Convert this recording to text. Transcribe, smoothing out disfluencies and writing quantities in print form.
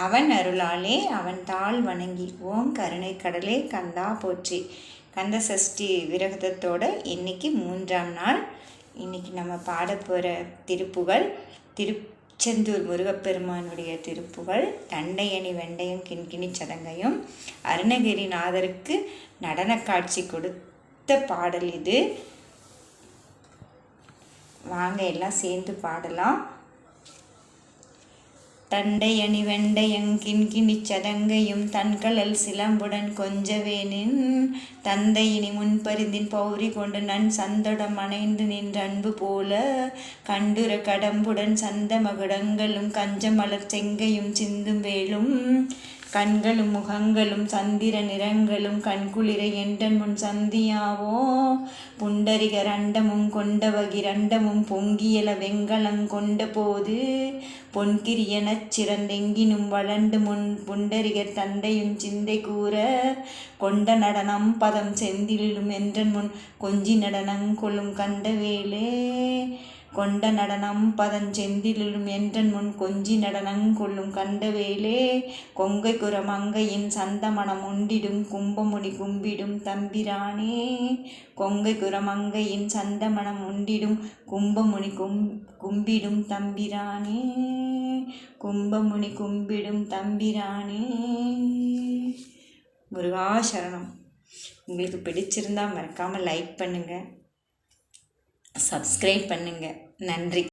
அவன் அருளாலே அவன் தாள் வணங்கி ஓம் கருணை கடலே கந்தா போற்றி. கந்த சஷ்டி விரதத்தோட இன்னைக்கு 3ஆம் நாள். இன்னைக்கு நம்ம பாட போகிற திருப்புகழ் திருச்செந்தூர் முருகப்பெருமானுடைய திருப்புகழ் தண்டையணி வெண்டையும் கிண்கிணி சதங்கையும். அருணகிரிநாதருக்கு நடன காட்சி கொடுத்த பாடல் இது. வாங்க எல்லாம் சேர்ந்து பாடலாம். தண்டையணி வெண்டையங் கிண்கிணி சதங்கையும் தன்கழல் சிலம்புடன் கொஞ்சவேனின் தந்தையினி முன்பரிந்தின் பௌரி கொண்டு நன் சந்தடம் அணைந்து நின்ற அன்பு போல கண்டுர கடம்புடன் சந்த மகுடங்களும் கஞ்சமலர் செங்கையும் சிந்தும் வேலும் கண்களும் முகங்களும் சந்திர நிறங்களும் கண்குளிர என்றன் முன் சந்தியாவோ புண்டரிகர் அண்டமும் கொண்டவகிரண்டமும் பொங்கியல வெங்கலங் கொண்ட போது பொன்கிரியனச் சிறந்தெங்கினும் வளர்ந்து முன் புண்டரிகர் தந்தையும் சிந்தை கூற கொண்ட நடனம் பதம் செந்திலும் என்றன் முன் கொஞ்சி நடனங் கொள்ளும் கந்தவேலே கொண்ட நடனம் பதஞ்செந்திலும் என்றன் முன் கொஞ்சி நடனங் கொள்ளும் கண்டவேலே கொங்கை குரமங்கையின் சந்தமணம் உண்டிடும் கும்பமுடி கும்பிடும் தம்பிரானே கொங்கை குரமங்கையின் சந்தமணம் உண்டிடும் கும்பமுனி கும்பிடும் தம்பிரானே கும்பமுனி கும்பிடும் தம்பிரானே. முருகா சரணம். உங்களுக்கு பிடிச்சிருந்தா மறக்காமல் லைக் பண்ணுங்கள், சப்ஸ்கிரைப் பண்ணுங்கள். நன்றி.